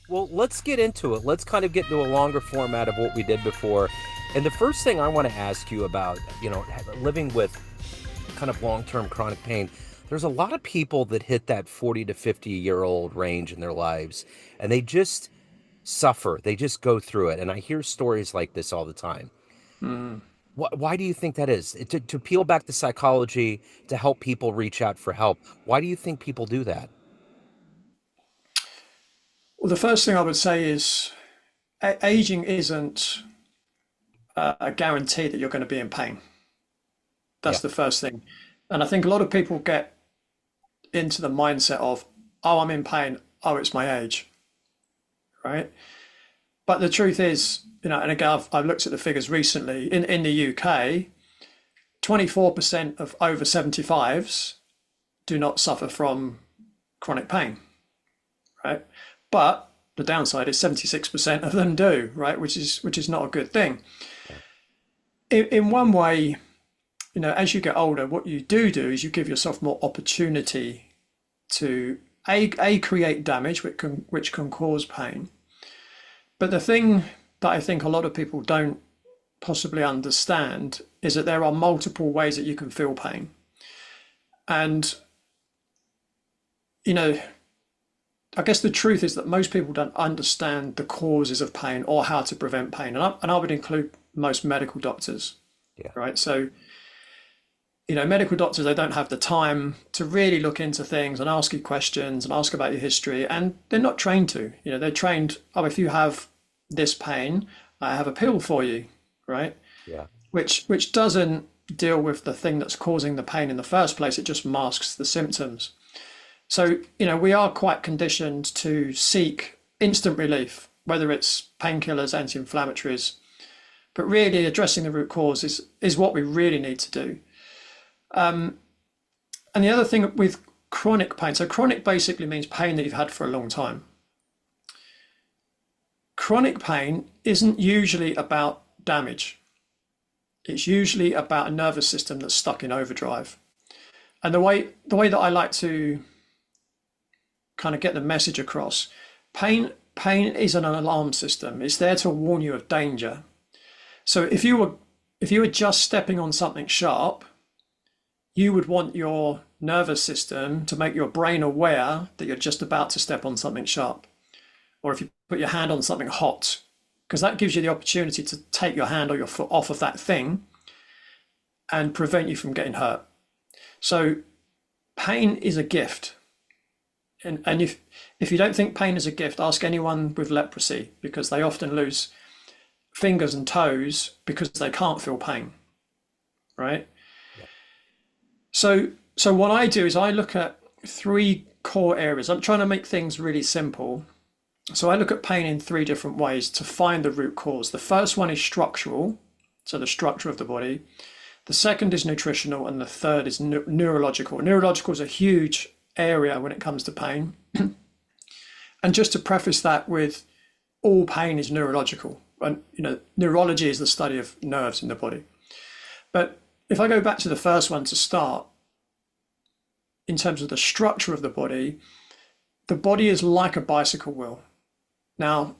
Well, let's get into it. Let's kind of get into a longer format of what we did before. And the first thing I want to ask you about, living with kind of long-term chronic pain, there's a lot of people that hit that 40 to 50-year-old range in their lives, and they just suffer. They just go through it. And I hear stories like this all the time. Mm. Why do you think that is? To peel back the psychology, to help people reach out for help, why do you think people do that? Well, the first thing I would say is aging isn't a guarantee that you're going to be in pain. Yeah. That's the first thing. And I think a lot of people get into the mindset of, oh, I'm in pain. Oh, it's my age, right? But the truth is, and again, I've looked at the figures recently. In the UK, 24% of over 75s do not suffer from chronic pain, right? But the downside is 76% of them do, right? Which is not a good thing. Yeah. In one way, as you get older, what you do is you give yourself more opportunity to a create damage, which can cause pain. But the thing that I think a lot of people don't possibly understand is that there are multiple ways that you can feel pain. And, you know, I guess the truth is that most people don't understand the causes of pain or how to prevent pain. And I would include most medical doctors, Yeah. right? So, medical doctors, they don't have the time to really look into things and ask you questions and ask about your history. And they're not trained to. They're trained, oh, if you have this pain, I have a pill for you, right? Yeah. Which doesn't deal with the thing that's causing the pain in the first place. It just masks the symptoms. So, we are quite conditioned to seek instant relief, whether it's painkillers, anti-inflammatories, but really addressing the root cause is what we really need to do. And the other thing with chronic pain, so chronic basically means pain that you've had for a long time. Chronic pain isn't usually about damage. It's usually about a nervous system that's stuck in overdrive. And the way that I like to kind of get the message across, pain isn't an alarm system. It's there to warn you of danger. So if you were just stepping on something sharp, you would want your nervous system to make your brain aware that you're just about to step on something sharp. Or if you put your hand on something hot, because that gives you the opportunity to take your hand or your foot off of that thing and prevent you from getting hurt. So pain is a gift. And if you don't think pain is a gift, ask anyone with leprosy, because they often lose fingers and toes because they can't feel pain, right? Yeah. So what I do is I look at three core areas. I'm trying to make things really simple. So I look at pain in three different ways to find the root cause. The first one is structural, so the structure of the body. The second is nutritional, and the third is neurological. Neurological is a huge area when it comes to pain. And just to preface that with, all pain is neurological. And neurology is the study of nerves in the body. But if I go back to the first one to start, in terms of the structure of the body is like a bicycle wheel. Now,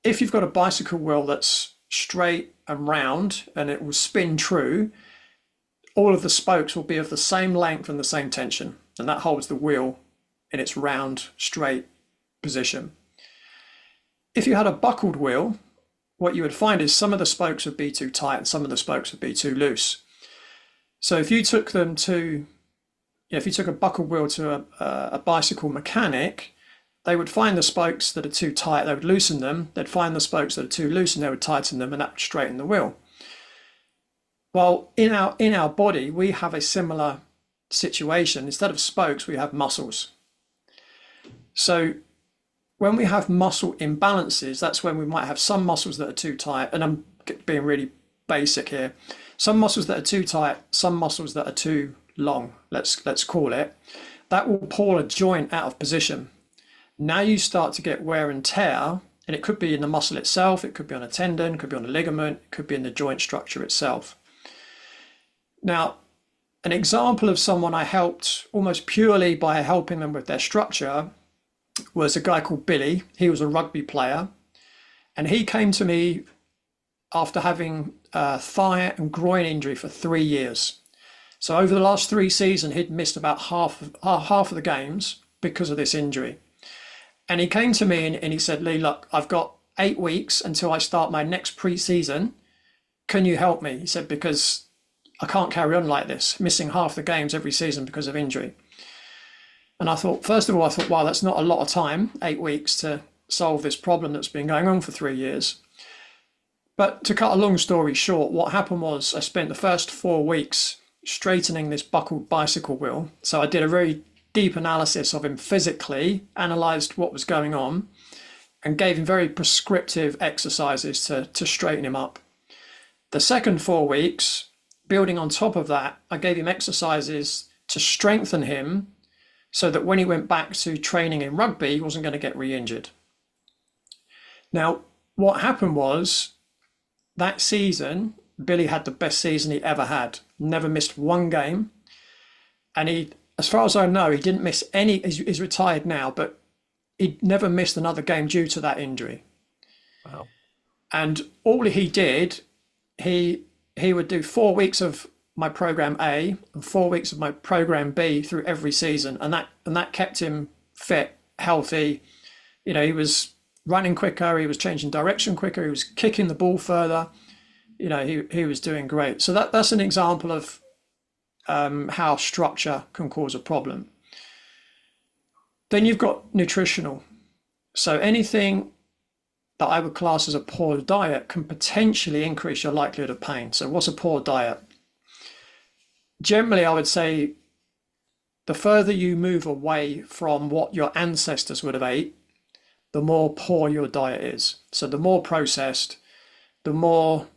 if you've got a bicycle wheel that's straight and round and it will spin true, all of the spokes will be of the same length and the same tension, and that holds the wheel in its round, straight position. If you had a buckled wheel, what you would find is some of the spokes would be too tight and some of the spokes would be too loose. So if you took a buckled wheel to a bicycle mechanic, they would find the spokes that are too tight, they would loosen them. They'd find the spokes that are too loose and they would tighten them, and that would straighten the wheel. Well, in our body, we have a similar situation. Instead of spokes, we have muscles. So when we have muscle imbalances, that's when we might have some muscles that are too tight, and I'm being really basic here. Some muscles that are too tight, some muscles that are too long, let's call it. That will pull a joint out of position. Now you start to get wear and tear, and it could be in the muscle itself, it could be on a tendon, it could be on a ligament, it could be in the joint structure itself. Now, an example of someone I helped almost purely by helping them with their structure was a guy called Billy. He was a rugby player, and he came to me after having a thigh and groin injury for 3 years. So over the last 3 seasons, he'd missed about half of the games because of this injury. And he came to me and he said, Leigh, look, I've got 8 weeks until I start my next pre-season. Can you help me? He said, because I can't carry on like this, missing half the games every season because of injury. And I thought, first of all, wow, that's not a lot of time, 8 weeks to solve this problem that's been going on for 3 years. But to cut a long story short, what happened was I spent the first 4 weeks straightening this buckled bicycle wheel. So I did a very deep analysis of him physically, analysed what was going on, and gave him very prescriptive exercises to straighten him up. The second 4 weeks, building on top of that, I gave him exercises to strengthen him so that when he went back to training in rugby, he wasn't going to get re-injured. Now, what happened was that season, Billy had the best season he ever had. Never missed one game. And he, as far as I know, he didn't miss any, he's retired now, but he never missed another game due to that injury. Wow. And all he did, he would do 4 weeks of my program A and 4 weeks of my program B through every season. And that kept him fit, healthy. You know, he was running quicker, he was changing direction quicker, he was kicking the ball further. You know, he was doing great. So that's an example of how structure can cause a problem. Then you've got nutritional. So anything that I would class as a poor diet can potentially increase your likelihood of pain. So what's a poor diet? Generally, I would say the further you move away from what your ancestors would have ate, the more poor your diet is. So the more processed, the more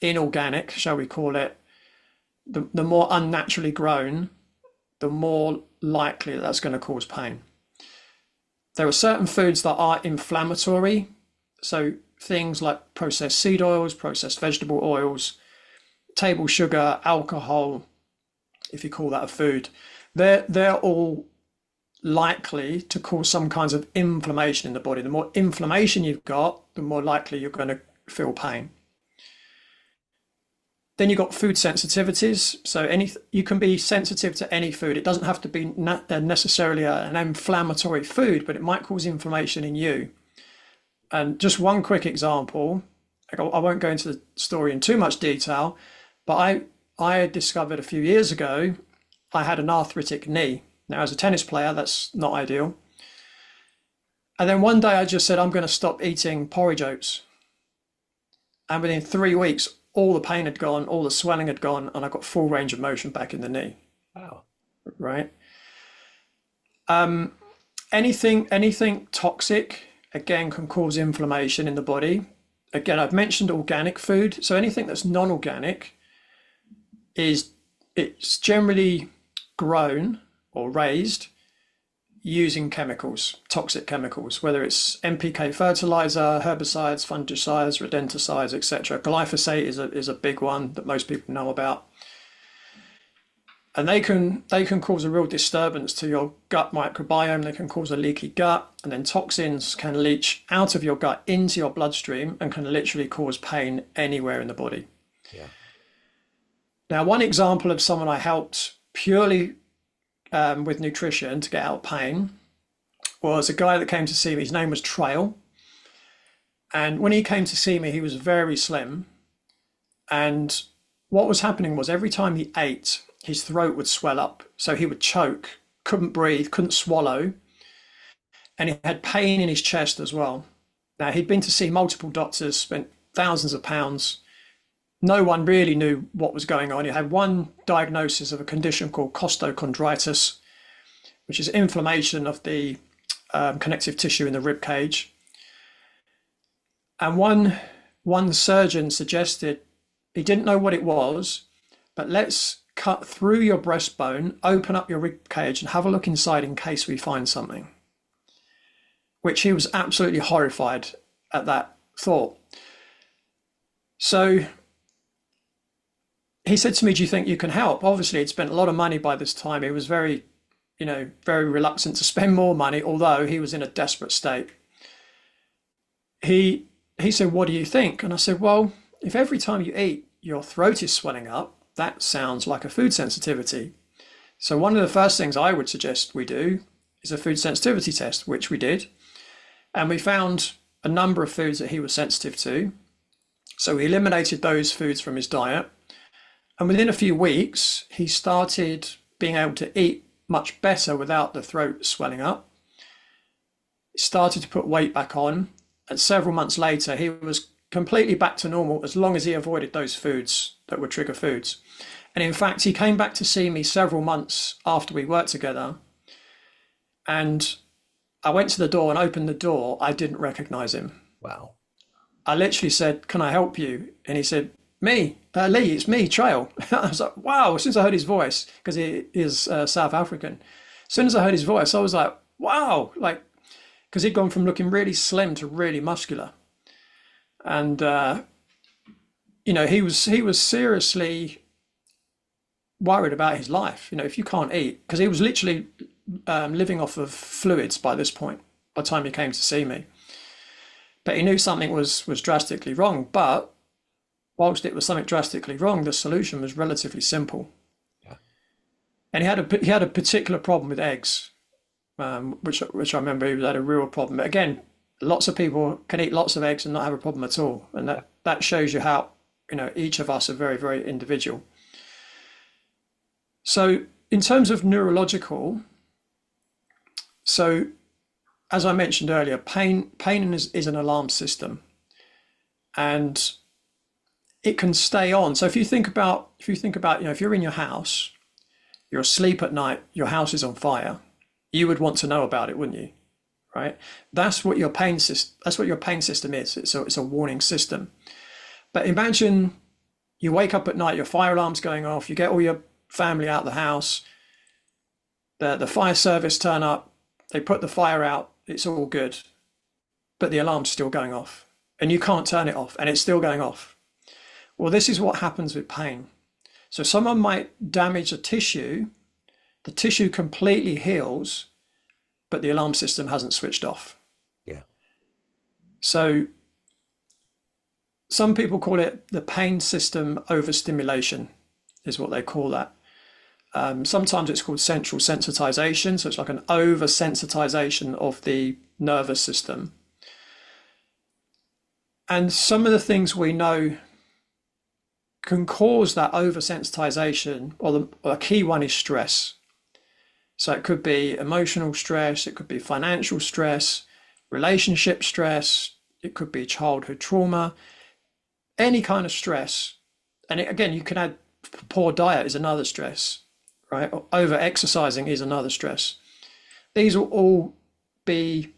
inorganic, shall we call it, the more unnaturally grown, the more likely that's going to cause pain. There are certain foods that are inflammatory. So things like processed seed oils, processed vegetable oils, table sugar, alcohol, if you call that a food, they're all likely to cause some kinds of inflammation in the body. The more inflammation you've got, the more likely you're going to feel pain. Then you've got food sensitivities. So you can be sensitive to any food. It doesn't have to be necessarily an inflammatory food, but it might cause inflammation in you. And just one quick example, I won't go into the story in too much detail, but I discovered a few years ago, I had an arthritic knee. Now, as a tennis player, that's not ideal. And then one day I just said, I'm going to stop eating porridge oats. And within 3 weeks, all the pain had gone, all the swelling had gone, and I got full range of motion back in the knee. Wow. Right. Anything toxic, again, can cause inflammation in the body. Again, I've mentioned organic food. So anything that's non-organic it's generally grown or raised using chemicals, toxic chemicals, whether it's NPK fertilizer, herbicides, fungicides, rodenticides, etc. Glyphosate is a big one that most people know about. And they can cause a real disturbance to your gut microbiome. They can cause a leaky gut, and then toxins can leach out of your gut into your bloodstream and can literally cause pain anywhere in the body. Yeah. Now, one example of someone I helped purely with nutrition to get out pain was a guy that came to see me. His name was Trail. And when he came to see me, he was very slim. And what was happening was every time he ate, his throat would swell up. So he would choke, couldn't breathe, couldn't swallow. And he had pain in his chest as well. Now, he'd been to see multiple doctors, spent thousands of pounds. No one really knew what was going on. He had one diagnosis of a condition called costochondritis, which is inflammation of the connective tissue in the rib cage. And one surgeon suggested, he didn't know what it was, but let's cut through your breastbone, open up your rib cage and have a look inside in case we find something. Which he was absolutely horrified at that thought. So he said to me, do you think you can help? Obviously, he'd spent a lot of money by this time. He was very very reluctant to spend more money, although he was in a desperate state. He he said, "What do you think?" And I said, "Well, if every time you eat your throat is swelling up, that sounds like a food sensitivity. So one of the first things I would suggest we do is a food sensitivity test," which we did, and we found a number of foods that he was sensitive to. So we eliminated those foods from his diet, and within a few weeks, he started being able to eat much better without the throat swelling up. He started to put weight back on, and several months later, he was completely back to normal as long as he avoided those foods that were trigger foods. And in fact, he came back to see me several months after we worked together. And I went to the door and opened the door. I didn't recognize him. Wow. I literally said, "Can I help you?" And he said, "Me, Leigh, it's me, Trail." I was like, wow. As soon as I heard his voice, because he is South African, as soon as I heard his voice, I was like, wow. Like, because he'd gone from looking really slim to really muscular. And, he was seriously worried about his life. If you can't eat, because he was literally living off of fluids by this point, by the time he came to see me. But he knew something was drastically wrong. But whilst it was something drastically wrong, the solution was relatively simple. Yeah. And he had a particular problem with eggs, which I remember he had a real problem. But again, lots of people can eat lots of eggs and not have a problem at all, and that shows you how each of us are very, very individual. So in terms of neurological, so as I mentioned earlier, pain is an alarm system, and it can stay on. So if you think about, if you're in your house, you're asleep at night, your house is on fire, you would want to know about it, wouldn't you? Right? That's what your pain system is. It's a warning system. But imagine you wake up at night, your fire alarm's going off, you get all your family out of the house, the fire service turn up, they put the fire out, it's all good, but the alarm's still going off and you can't turn it off and it's still going off. Well, this is what happens with pain. So someone might damage a tissue, the tissue completely heals, but the alarm system hasn't switched off. Yeah. So some people call it the pain system overstimulation, is what they call that. Sometimes it's called central sensitization. So it's like an oversensitization of the nervous system. And some of the things we know can cause that oversensitization, or a key one is stress. So it could be emotional stress, it could be financial stress, relationship stress, it could be childhood trauma, any kind of stress. And again, you can add poor diet is another stress, right? Or over exercising is another stress. These will all be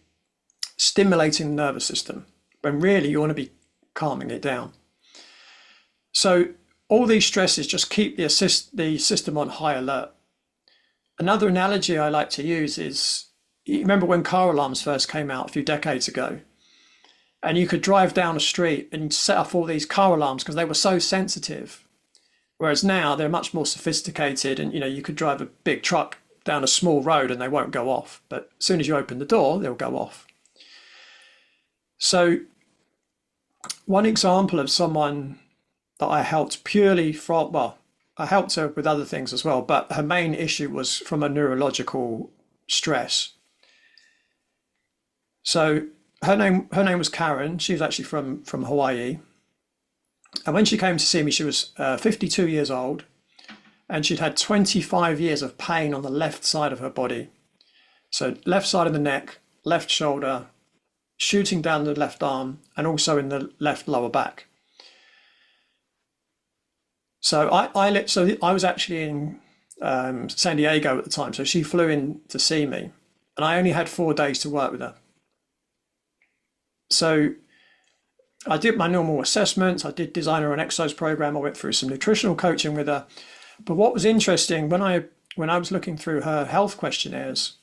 stimulating the nervous system when really you want to be calming it down. So all these stresses just keep the system on high alert. Another analogy I like to use is, you remember when car alarms first came out a few decades ago, and you could drive down a street and set off all these car alarms because they were so sensitive. Whereas now they're much more sophisticated, and you could drive a big truck down a small road and they won't go off. But as soon as you open the door, they'll go off. So one example of someone that I helped purely from, well, I helped her with other things as well, but her main issue was from a neurological stress. So her name was Karen. She was actually from Hawaii. And when she came to see me, she was 52 years old, and she'd had 25 years of pain on the left side of her body. So left side of the neck, left shoulder, shooting down the left arm, and also in the left lower back. So I was actually in San Diego at the time. So she flew in to see me, and I only had 4 days to work with her. So I did my normal assessments. I did design her an exercise program. I went through some nutritional coaching with her. But what was interesting, when I was looking through her health questionnaires,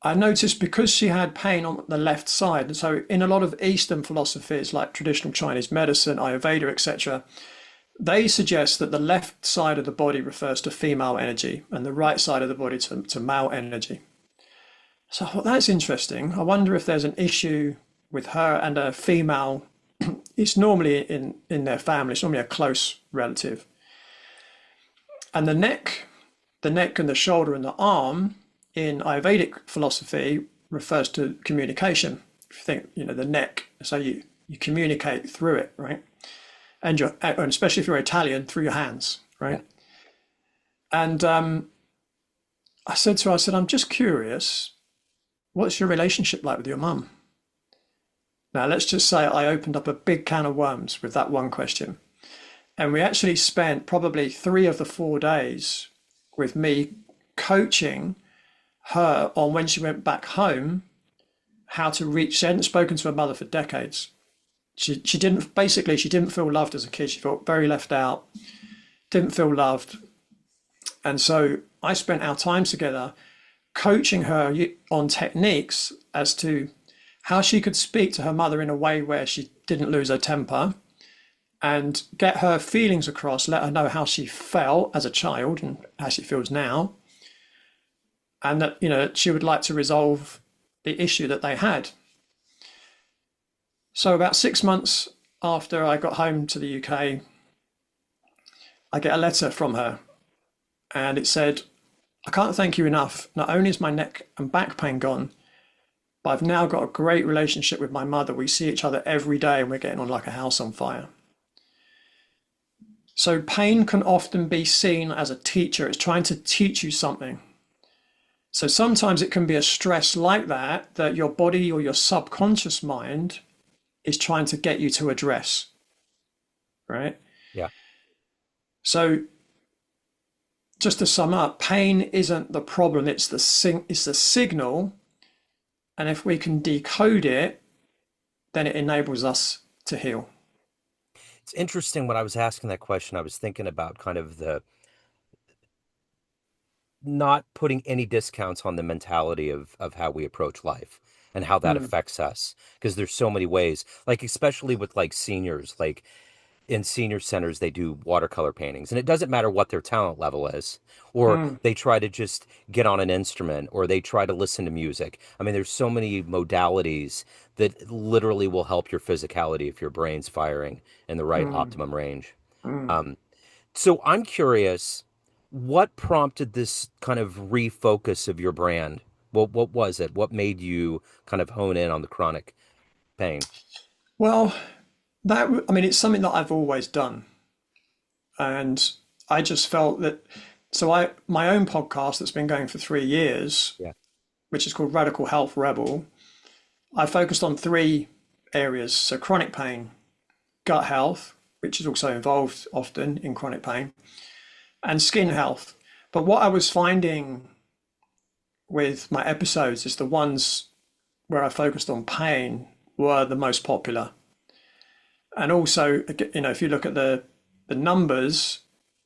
I noticed because she had pain on the left side, and so in a lot of Eastern philosophies like traditional Chinese medicine, Ayurveda, etc., They suggest that the left side of the body refers to female energy and the right side of the body to male energy. So I thought that's interesting. I wonder if there's an issue with her and a female. It's normally in their family, it's normally a close relative. And the neck and the shoulder and the arm in Ayurvedic philosophy refers to communication. If you think, the neck, so you communicate through it, right? And especially if you're Italian, through your hands, Yeah. right? And I said to her, I said, I'm just curious, what's your relationship like with your mum? Now, let's just say I opened up a big can of worms with that one question. And we actually spent probably 3 of the 4 days with me coaching her on when she went back home, how to reach. She hadn't spoken to her mother for decades. She didn't feel loved as a kid. She felt very left out, didn't feel loved. And so I spent our time together coaching her on techniques as to how she could speak to her mother in a way where she didn't lose her temper and get her feelings across, let her know how she felt as a child and how she feels now, and that she would like to resolve the issue that they had. So about 6 months after I got home to the UK, I get a letter from her, and it said, I can't thank you enough. Not only is my neck and back pain gone, but I've now got a great relationship with my mother. We see each other every day and we're getting on like a house on fire. So pain can often be seen as a teacher. It's trying to teach you something. So sometimes it can be a stress like that your body or your subconscious mind is trying to get you to address, right? Yeah. So just to sum up, pain isn't the problem, it's the signal. And if we can decode it, then it enables us to heal. It's interesting when I was asking that question, I was thinking about kind of the not putting any discounts on the mentality of how we approach life and how that Mm, affects us. Because there's so many ways, like especially with like seniors, like in senior centers, they do watercolor paintings, and it doesn't matter what their talent level is, or mm, they try to just get on an instrument, or they try to listen to music. I mean, there's so many modalities that literally will help your physicality if your brain's firing in the right mm, optimum range. mm. Um, so I'm curious, what prompted this kind of refocus of your brand? What was it? What made you kind of hone in on the chronic pain? Well, I mean, it's something that I've always done. And I just felt that, so my own podcast that's been going for 3 years, Yeah. which is called Radical Health Rebel, I focused on 3 areas. So chronic pain, gut health, which is also involved often in chronic pain, and skin health. But what I was finding with my episodes is the ones where I focused on pain were the most popular. And also, if you look at the numbers,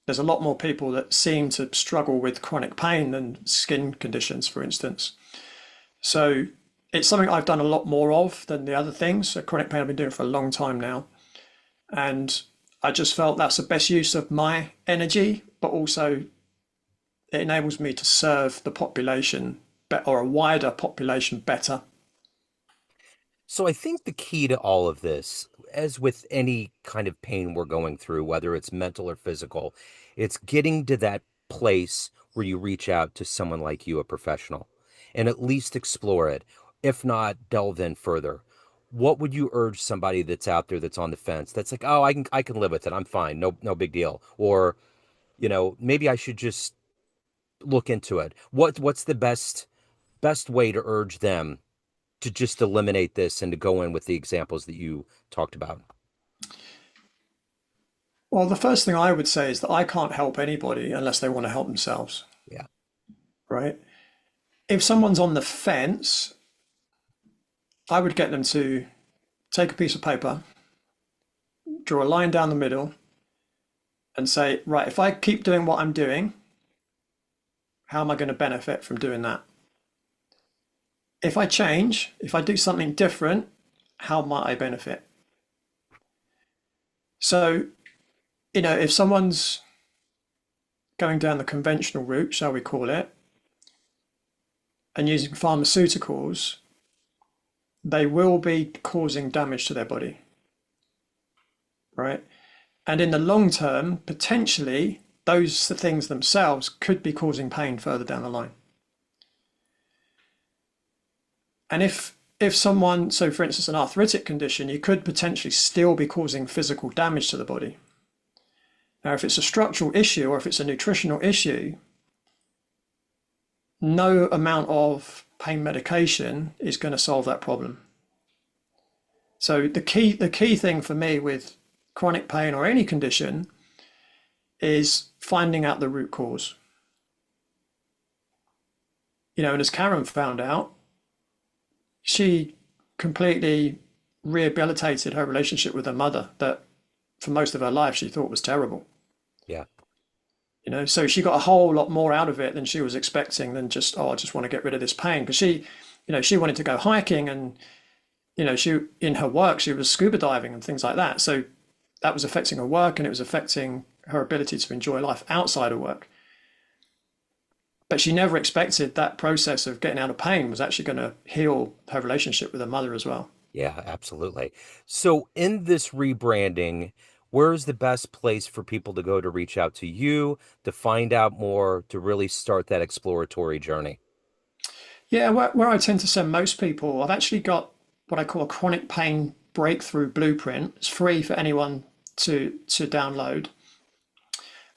there's a lot more people that seem to struggle with chronic pain than skin conditions, for instance. So it's something I've done a lot more of than the other things. So chronic pain I've been doing for a long time now. And I just felt that's the best use of my energy, but also it enables me to serve the population or a wider population better. So I think the key to all of this, as with any kind of pain we're going through, whether it's mental or physical, it's getting to that place where you reach out to someone like you, a professional, and at least explore it, if not delve in further. What would you urge somebody that's out there that's on the fence, that's like, oh, I can live with it. I'm fine. No big deal. Or, maybe I should just look into it. What's the best way to urge them to just eliminate this and to go in with the examples that you talked about? Well, the first thing I would say is that I can't help anybody unless they want to help themselves, Yeah. right? If someone's on the fence, I would get them to take a piece of paper, draw a line down the middle, and say, right, if I keep doing what I'm doing, how am I going to benefit from doing that? If I change, if I do something different, how might I benefit? So if someone's going down the conventional route, shall we call it, and using pharmaceuticals, they will be causing damage to their body, right? And in the long term, potentially, those things themselves could be causing pain further down the line. And if someone, so for instance, an arthritic condition, you could potentially still be causing physical damage to the body. Now, if it's a structural issue or if it's a nutritional issue, no amount of pain medication is going to solve that problem. So the key thing for me with chronic pain or any condition is finding out the root cause. And as Karen found out, she completely rehabilitated her relationship with her mother that for most of her life she thought was terrible. Yeah. So she got a whole lot more out of it than she was expecting than just, oh, I just want to get rid of this pain. Because she wanted to go hiking and, she, in her work, she was scuba diving and things like that. So that was affecting her work and it was affecting her ability to enjoy life outside of work. But she never expected that process of getting out of pain was actually going to heal her relationship with her mother as well. Yeah, absolutely. So in this rebranding, where is the best place for people to go to reach out to you, to find out more, to really start that exploratory journey? Yeah, where I tend to send most people, I've actually got what I call a chronic pain breakthrough blueprint. It's free for anyone to download.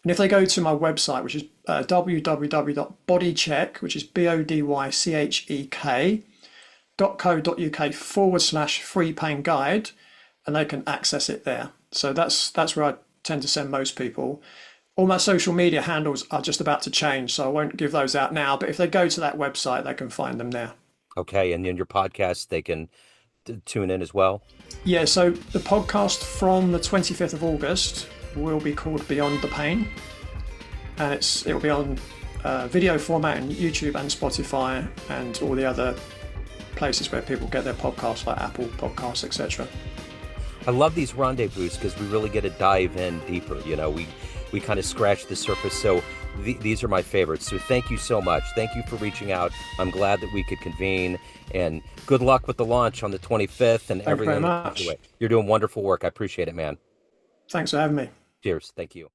And if they go to my website, which is www.bodycheck, which is bodycheck.co.uk/free pain guide, and they can access it there. So that's where I tend to send most people. All my social media handles are just about to change, so I won't give those out now. But if they go to that website, they can find them there. Okay, and in your podcast, they can tune in as well. Yeah, so the podcast from the 25th of August will be called Beyond the Pain, and it will be on video format in YouTube and Spotify and all the other places where people get their podcasts, like Apple Podcasts, etc. I love these rendezvous because we really get to dive in deeper. We kind of scratch the surface. So these are my favorites. So thank you so much. Thank you for reaching out. I'm glad that we could convene, and good luck with the launch on the 25th and Thank you very everything. much. You're doing wonderful work. I appreciate it, man. Thanks for having me. Cheers. Thank you.